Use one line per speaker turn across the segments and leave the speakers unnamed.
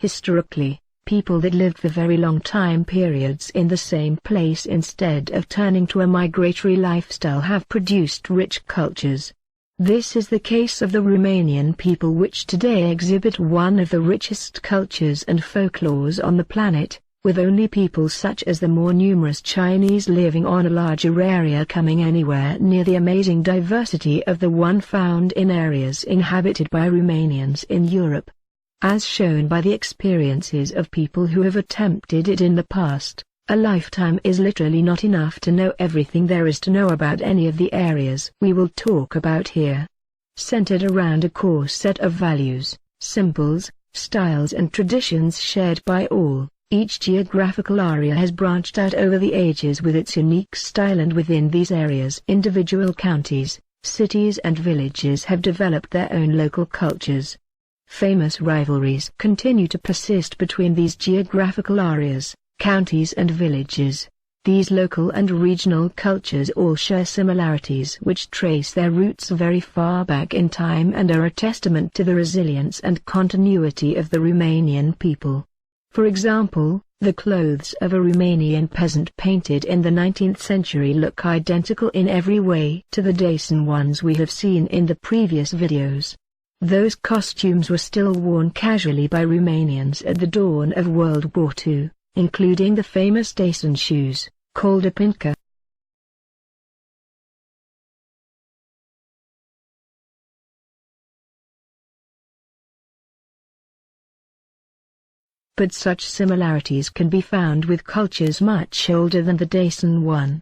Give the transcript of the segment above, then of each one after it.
Historically, people that lived for very long time periods in the same place instead of turning to a migratory lifestyle have produced rich cultures. This is the case of the Romanian people, which today exhibit one of the richest cultures and folklores on the planet, with only people such as the more numerous Chinese living on a larger area coming anywhere near the amazing diversity of the one found in areas inhabited by Romanians in Europe. As shown by the experiences of people who have attempted it in the past, a lifetime is literally not enough to know everything there is to know about any of the areas we will talk about here. Centered around a core set of values, symbols, styles and traditions shared by all, each geographical area has branched out over the ages with its unique style, and within these areas individual counties, cities and villages have developed their own local cultures. Famous rivalries continue to persist between these geographical areas, counties and villages. These local and regional cultures all share similarities which trace their roots very far back in time and are a testament to the resilience and continuity of the Romanian people. For example, the clothes of a Romanian peasant painted in the 19th century look identical in every way to the Dacian ones we have seen in the previous videos. Those costumes were still worn casually by Romanians at the dawn of World War II, including the famous Dacian shoes, called a pincă. But such similarities can be found with cultures much older than the Dacian one.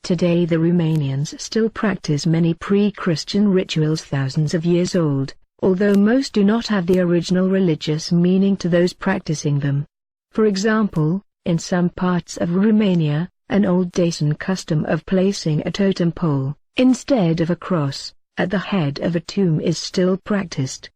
Today the Romanians still practice many pre-Christian rituals thousands of years old, although most do not have the original religious meaning to those practicing them. For example, in some parts of Romania, an old Dacian custom of placing a totem pole, instead of a cross, at the head of a tomb is still practiced.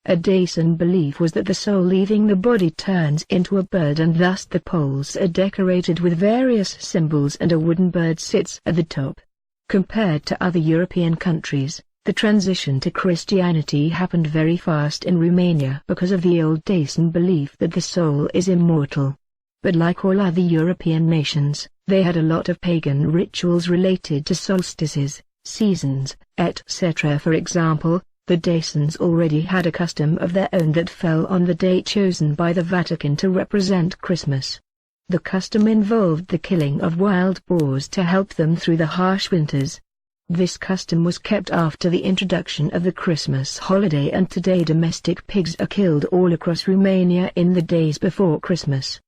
A Dacian belief was that the soul leaving the body turns into a bird, and thus the poles are decorated with various symbols and a wooden bird sits at the top. Compared to other European countries, the transition to Christianity happened very fast in Romania because of the old Dacian belief that the soul is immortal. But like all other European nations, they had a lot of pagan rituals related to solstices, seasons, etc. For example, the Dacians already had a custom of their own that fell on the day chosen by the Vatican to represent Christmas. The custom involved the killing of wild boars to help them through the harsh winters. This custom was kept after the introduction of the Christmas holiday, and today domestic pigs are killed all across Romania in the days before Christmas.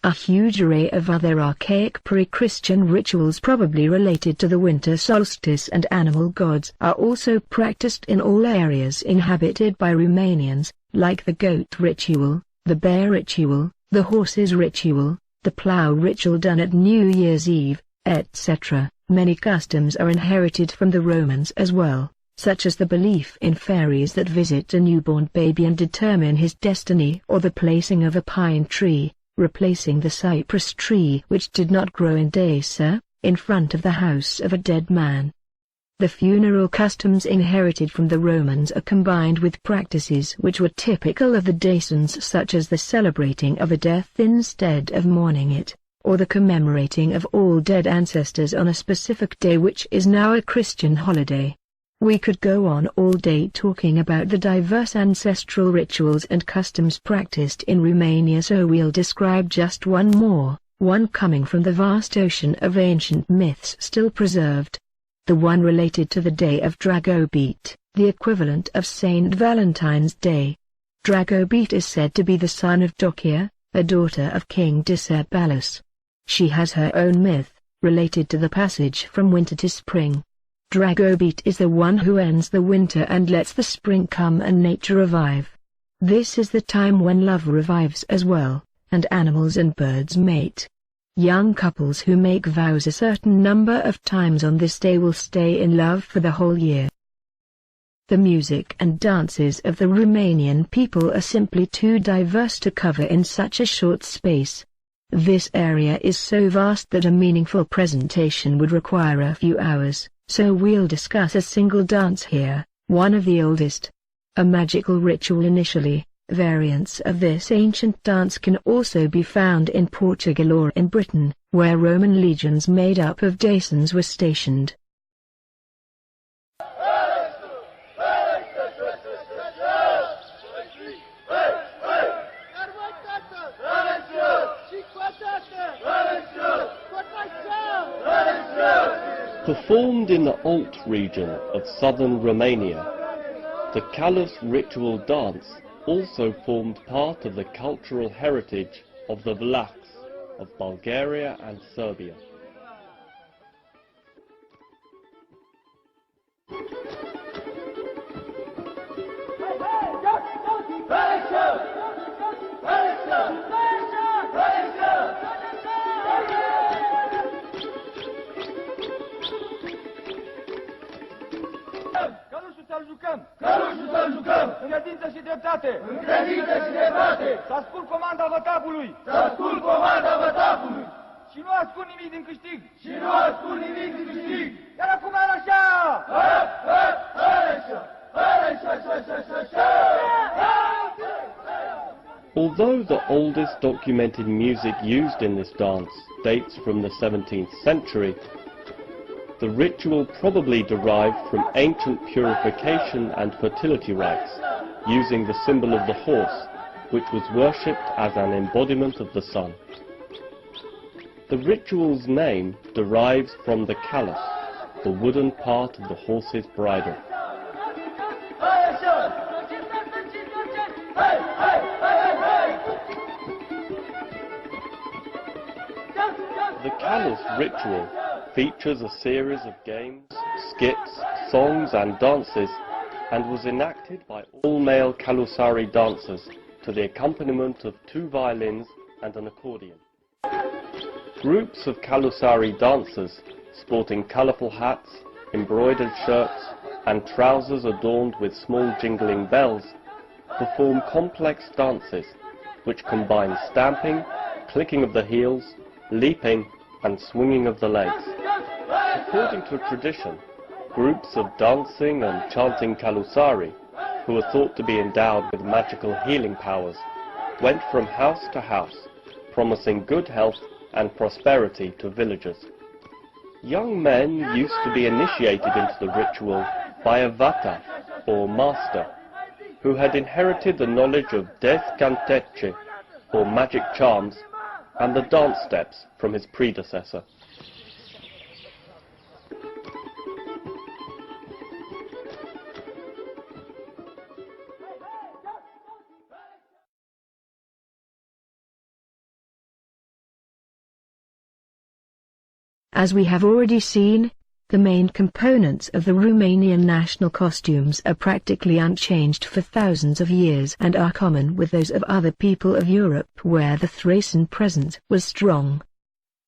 A huge array of other archaic pre-Christian rituals probably related to the winter solstice and animal gods are also practiced in all areas inhabited by Romanians, like the goat ritual, the bear ritual, the horses ritual, the plough ritual done at New Year's Eve, etc. Many customs are inherited from the Romans as well, such as the belief in fairies that visit a newborn baby and determine his destiny, or the placing of a pine tree, replacing the cypress tree which did not grow in Dacia, in front of the house of a dead man. The funeral customs inherited from the Romans are combined with practices which were typical of the Dacians, such as the celebrating of a death instead of mourning it, or the commemorating of all dead ancestors on a specific day which is now a Christian holiday. We could go on all day talking about the diverse ancestral rituals and customs practiced in Romania, so we'll describe just one more, one coming from the vast ocean of ancient myths still preserved. The one related to the day of Dragobete, the equivalent of Saint Valentine's Day. Dragobete is said to be the son of Docia, a daughter of King Decebalus. She has her own myth, related to the passage from winter to spring. Dragobete is the one who ends the winter and lets the spring come and nature revive. This is the time when love revives as well, and animals and birds mate. Young couples who make vows a certain number of times on this day will stay in love for the whole year. The music and dances of the Romanian people are simply too diverse to cover in such a short space. This area is so vast that a meaningful presentation would require a few hours. So we'll discuss a single dance here, one of the oldest. A magical ritual initially. Variants of this ancient dance can also be found in Portugal or in Britain, where Roman legions made up of Dacians were stationed.
Performed in the Alt region of southern Romania, the Calus ritual dance also formed part of the cultural heritage of the Vlachs of Bulgaria and Serbia.
Călușul să-l jucăm! În credință și dreptate! În credință și dreptate! Să ascult comanda vătapului! Să ascult comanda vătapului! Și nu ascult nimic din câștig! Și nu ascult nimic din câștig! Iar acum ar așa! Hăp, hăp, hărășă! Hărășă, șă!
Although the oldest documented music used in this dance dates from the 17th century, the ritual probably derived from ancient purification and fertility rites, using the symbol of the horse, which was worshipped as an embodiment of the sun. The ritual's name derives from the callus, the wooden part of the horse's bridle. The callus ritual features a series of games, skits, songs and dances, and was enacted by all-male Kalusari dancers to the accompaniment of 2 violins and an accordion. Groups of Kalusari dancers, sporting colourful hats, embroidered shirts, and trousers adorned with small jingling bells, perform complex dances which combine stamping, clicking of the heels, leaping, and swinging of the legs. According to tradition, groups of dancing and chanting Kalusari, who are thought to be endowed with magical healing powers, went from house to house, promising good health and prosperity to villagers. Young men used to be initiated into the ritual by a vata, or master, who had inherited the knowledge of death canteche, or magic charms, and the dance steps from his predecessor.
As we have already seen, the main components of the Romanian national costumes are practically unchanged for thousands of years and are common with those of other people of Europe where the Thracian presence was strong.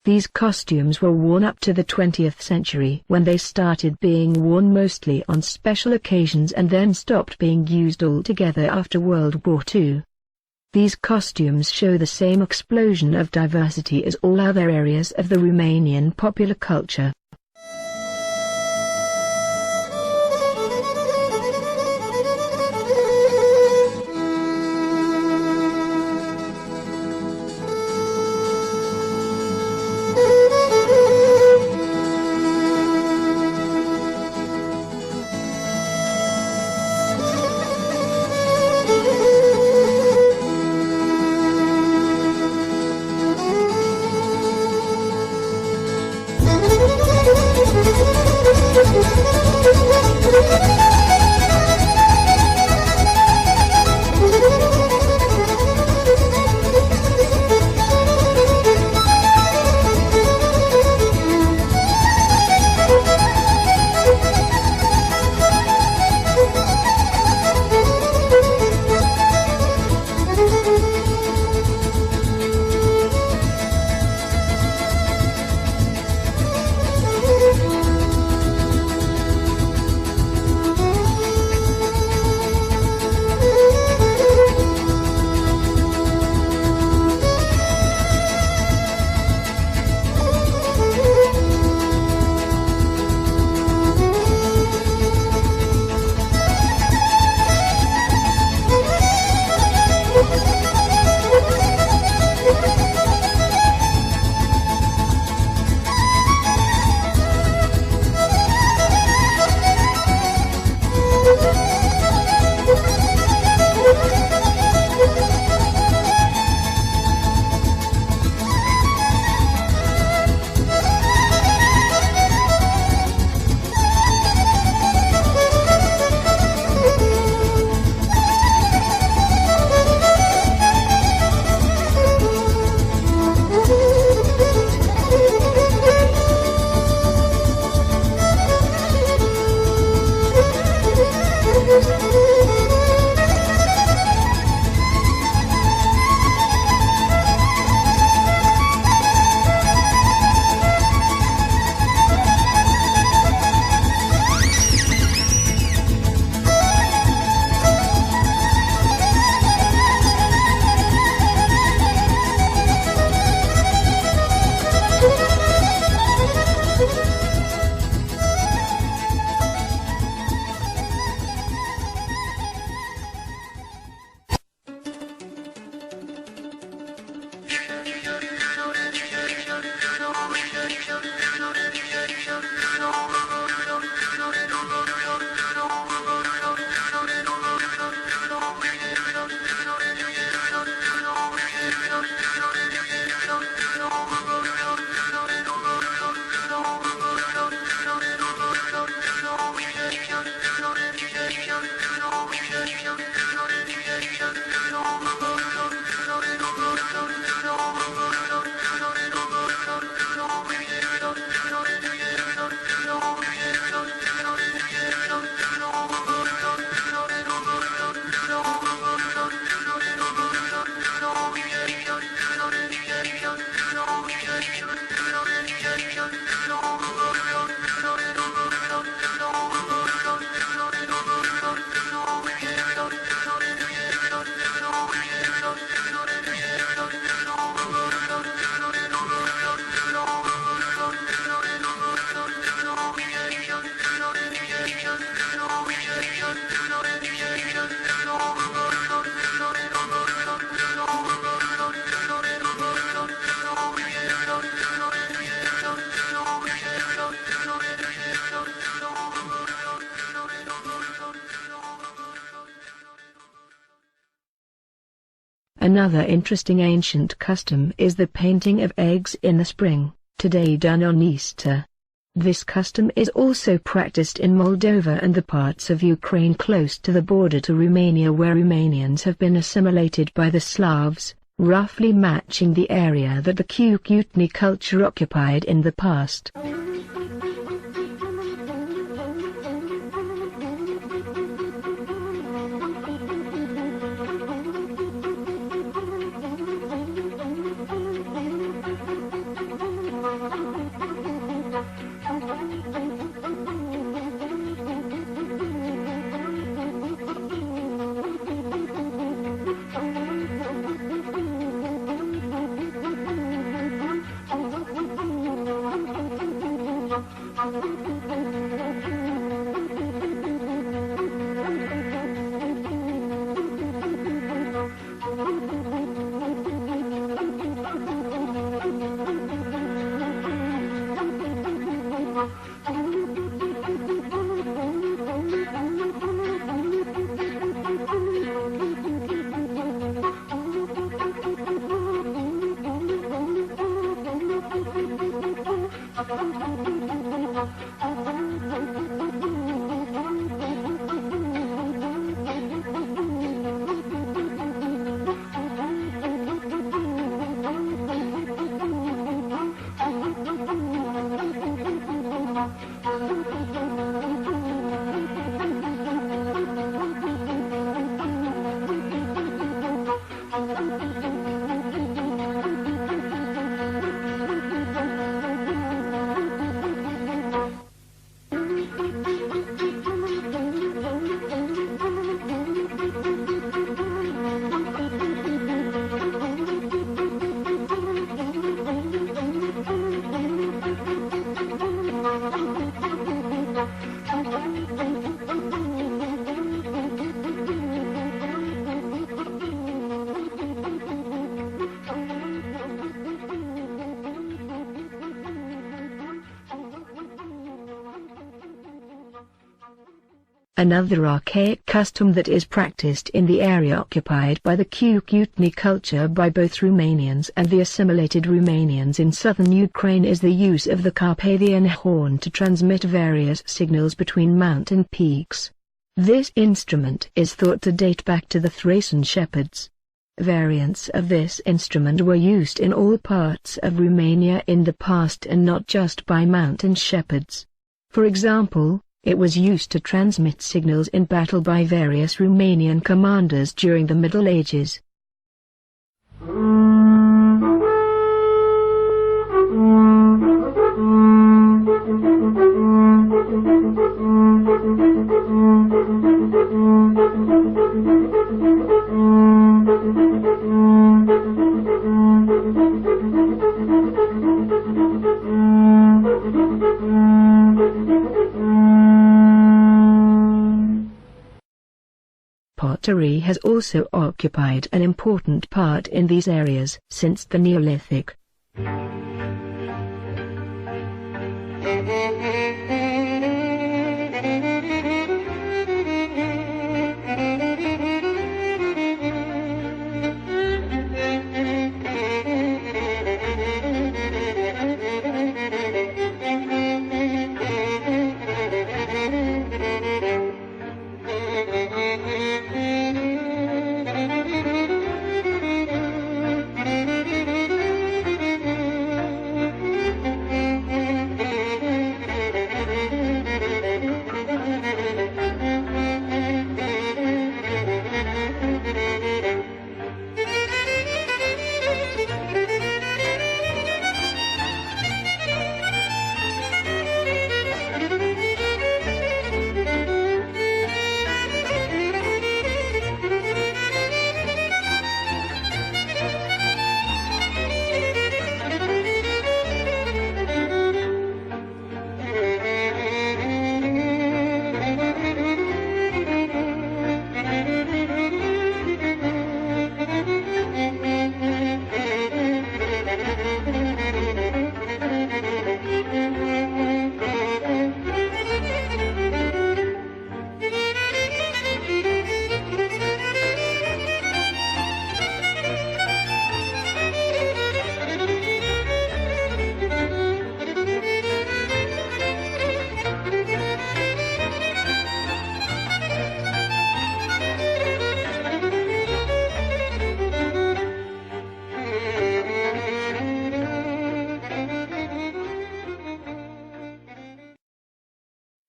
These costumes were worn up to the 20th century when they started being worn mostly on special occasions and then stopped being used altogether after World War II. These costumes show the same explosion of diversity as all other areas of the Romanian popular culture. Another interesting ancient custom is the painting of eggs in the spring, today done on Easter. This custom is also practiced in Moldova and the parts of Ukraine close to the border to Romania, where Romanians have been assimilated by the Slavs, roughly matching the area that the Cucutni culture occupied in the past. Another archaic custom that is practiced in the area occupied by the Cucutni culture by both Romanians and the assimilated Romanians in southern Ukraine is the use of the Carpathian horn to transmit various signals between mountain peaks. This instrument is thought to date back to the Thracian shepherds. Variants of this instrument were used in all parts of Romania in the past and not just by mountain shepherds. For example, it was used to transmit signals in battle by various Romanian commanders during the Middle Ages. Pottery has also occupied an important part in these areas since the Neolithic.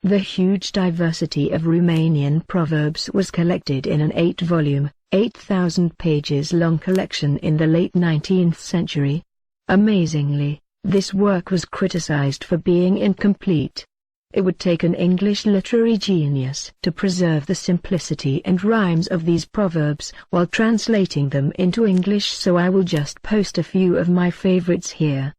The huge diversity of Romanian proverbs was collected in an 8-volume, 8,000 pages long collection in the late 19th century. Amazingly, this work was criticized for being incomplete. It would take an English literary genius to preserve the simplicity and rhymes of these proverbs while translating them into English, so I will just post a few of my favorites here.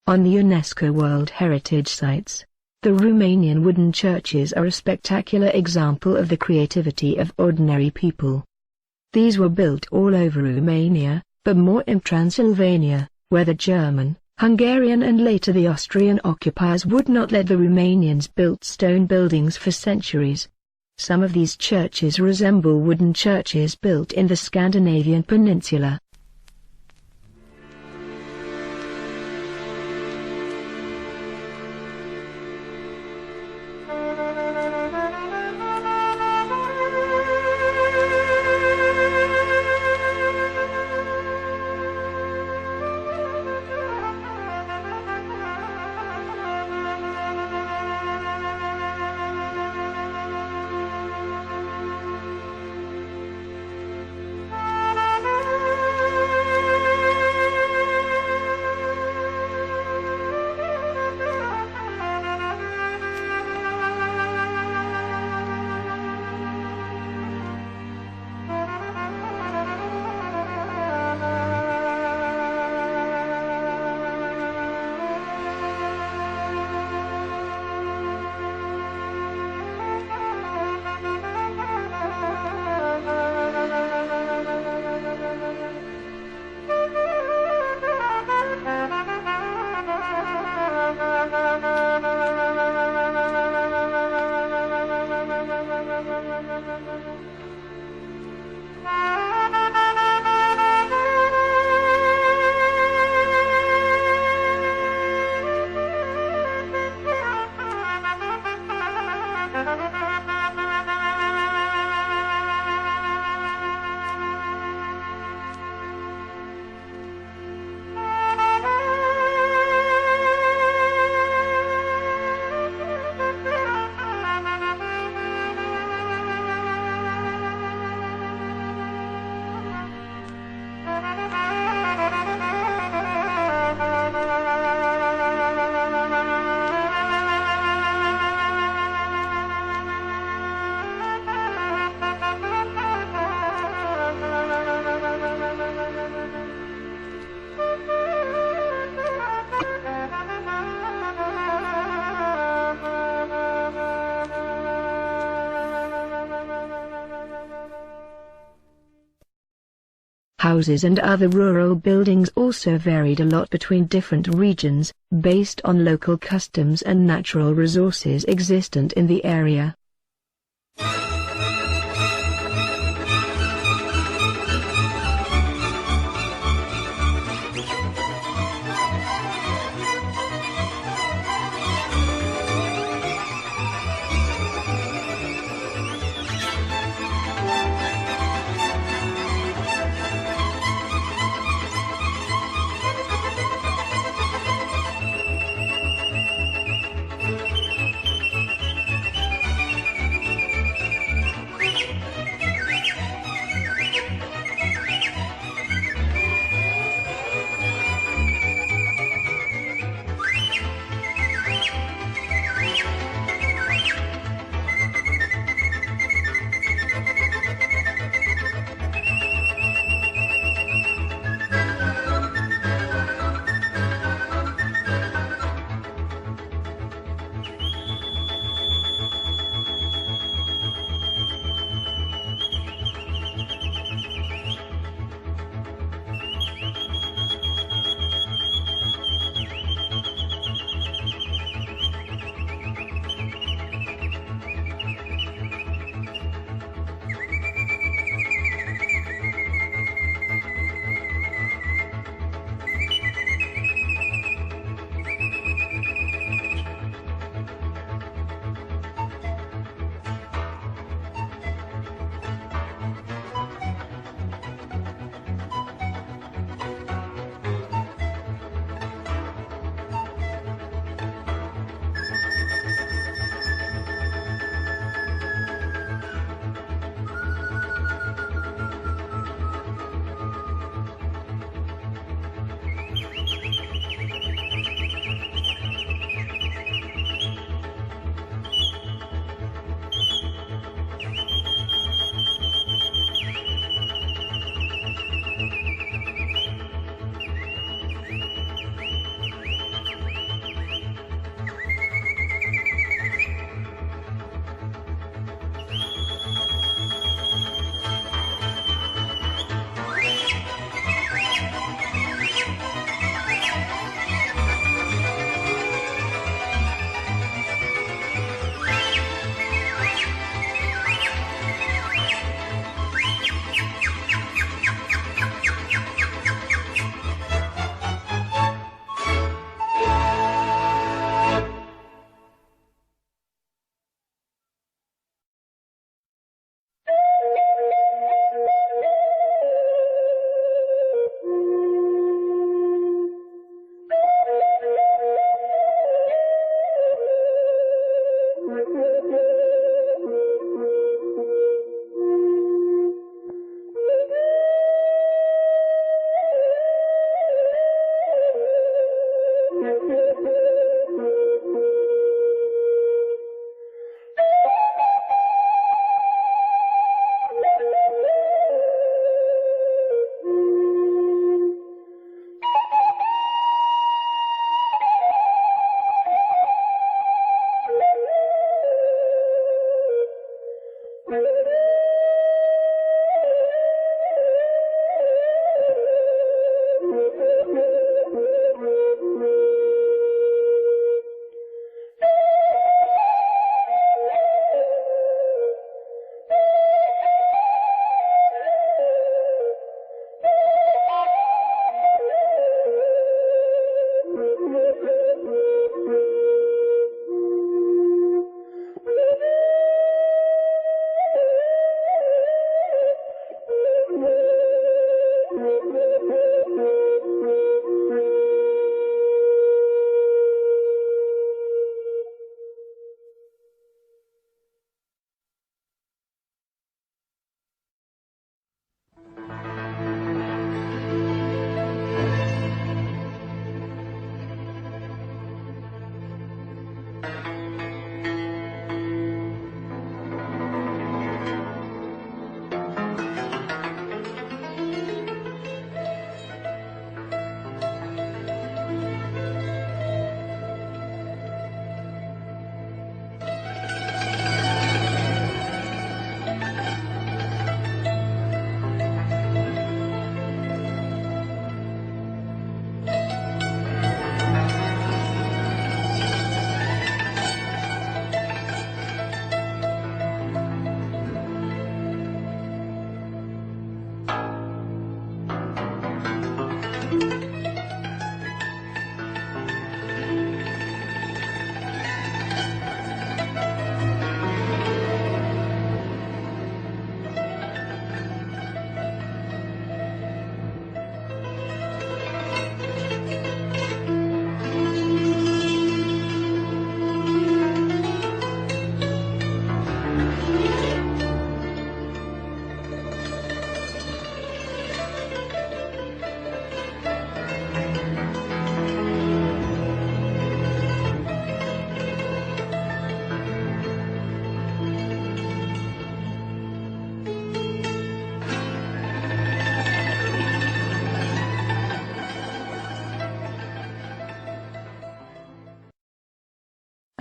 On the UNESCO World Heritage Sites, the Romanian wooden churches are a spectacular example of the creativity of ordinary people. These were built all over Romania, but more in Transylvania, where the German, Hungarian and later the Austrian occupiers would not let the Romanians build stone buildings for centuries. Some of these churches resemble wooden churches built in the Scandinavian peninsula. Houses and other rural buildings also varied a lot between different regions, based on local customs and natural resources existent in the area.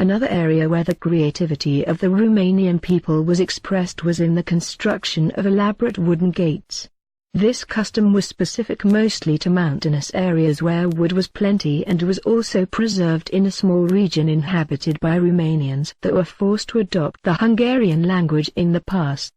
Another area where the creativity of the Romanian people was expressed was in the construction of elaborate wooden gates. This custom was specific mostly to mountainous areas where wood was plenty and was also preserved in a small region inhabited by Romanians that were forced to adopt the Hungarian language in the past.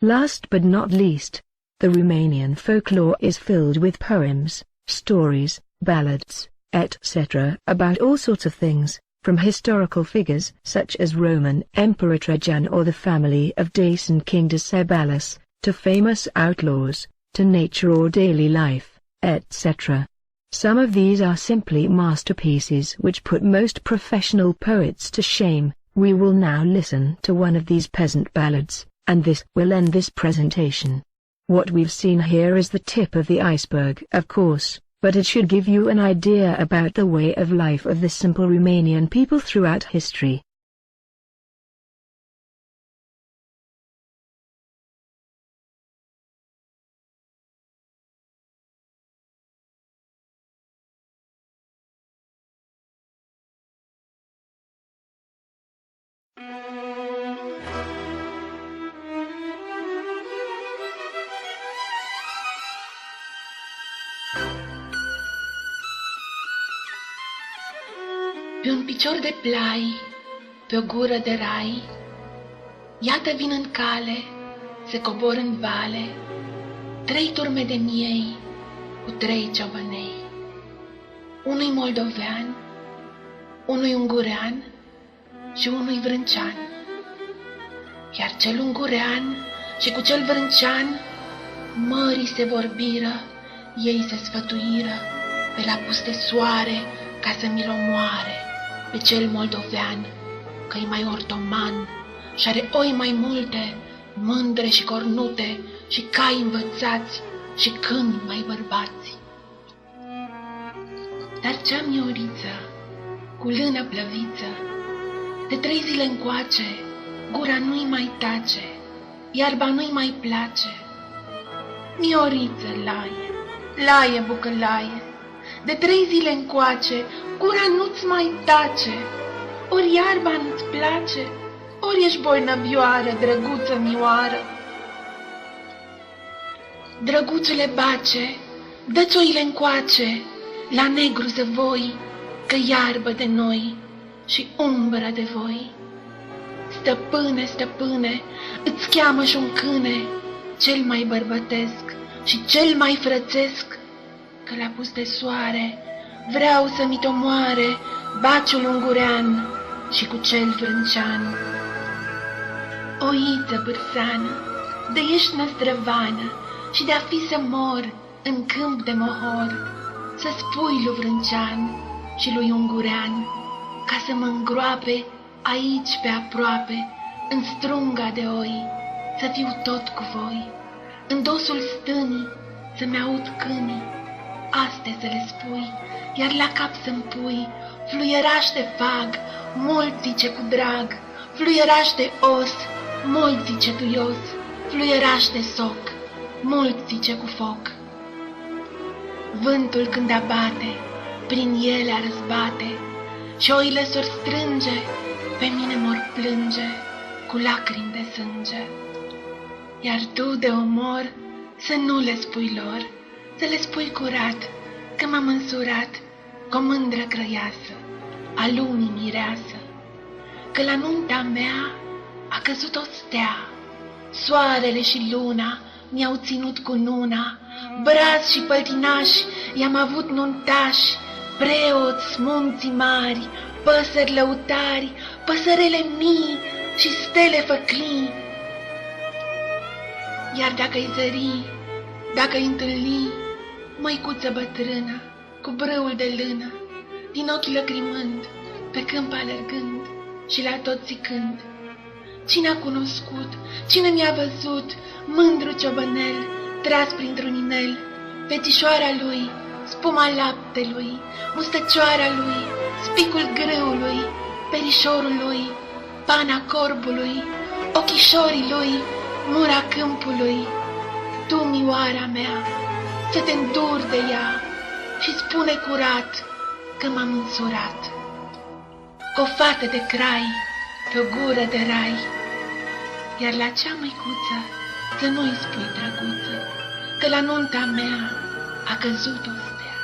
Last but not least, the Romanian folklore is filled with poems, stories, ballads, etc. about all sorts of things, from historical figures such as Roman Emperor Trajan or the family of Dacian King Decebalus, to famous outlaws, to nature or daily life, etc. Some of these are simply masterpieces which put most professional poets to shame. We will now listen to one of these peasant ballads, and this will end this presentation. What we've seen here is the tip of the iceberg, of course, but it should give you an idea about the way of life of the simple Romanian people throughout history.
Pe un picior de plai, pe o gură de rai, iată vin în cale, se cobor în vale, 3 turme de miei cu 3 ciobănei. Unul-i moldovean, unul-i ungurean și unul-i vrâncean. Iar cel ungurean și cu cel vrâncean mării se vorbiră, ei se sfătuiră pe la pus de soare ca să mi-l omoare. Pe cel moldovean, că-i mai ortoman și are oi mai multe, mândre și cornute, și cai învățați și câini mai bărbați. Dar cea mioriță, cu lână plăviță, de 3 zile încoace, gura nu-i mai tace, iarba nu-i mai place. Mioriță, laie, laie, bucălaie, de 3 zile încoace, gura nu-ți mai tace, ori iarba nu-ți place, ori ești bolnăvioară, drăguță mioară. Drăguțule bace, dă-ți oile încoace, la negru zăvoi, că iarbă de noi și umbră de voi. Stăpâne, stăpâne, îți cheamă și un câine, cel mai bărbătesc și cel mai frățesc, că la pus de soare vreau să mi t-omoare baciul ungurean și cu cel vrâncean. Oiță bârsană, de ești năstrăvană și de-a fi să mor în câmp de mohor, să spui lui vrâncean și lui ungurean ca să mă îngroape aici pe aproape, în strunga de oi, să fiu tot cu voi, în dosul stânii să-mi aud câinii, astea să le spui, iar la cap să-mi pui fluieraș de fag, mult zice cu drag, fluieraș de os, mult zice duios, fluieraș de soc, mult zice cu foc. Vântul când abate, prin ele a răzbate, și oile s-or strânge, pe mine mor plânge, cu lacrimi de sânge. Iar tu de omor să nu le spui lor, să le spui curat, că m-am însurat cu o mândră grăiasă, a lunii mireasă, că la nunta mea a căzut o stea, soarele și luna mi-au ținut cu nuna, brazi și păltinași i-am avut nuntași, preoți, munții mari, păsări lăutari, păsărele mii și stele făclii. Iar dacă-i zări, dacă-i întâlni, măicuță bătrână, cu brâul de lână, din ochi lăcrimând, pe câmp alergând și la tot zicând, cine a cunoscut, cine mi-a văzut, mândru ciobănel, tras printr-un inel, fetișoara lui, spuma laptelui, mustăcioara lui, spicul grâului, perișorul lui, pana corbului, ochișorii lui, mura câmpului. Tu, mioara mea, să te înduri de ea și spune curat că m-am însurat. Cu o fată de crai, pe o gură de rai, iar la cea măicuță să nu-i spui, drăguță, că la nunta mea a căzut o stea,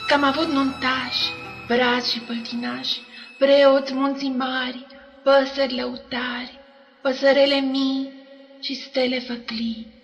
că am avut nuntași, brazi și păltinași, preoți, munții mari, păsări lăutari, păsărele mii și stele făclii.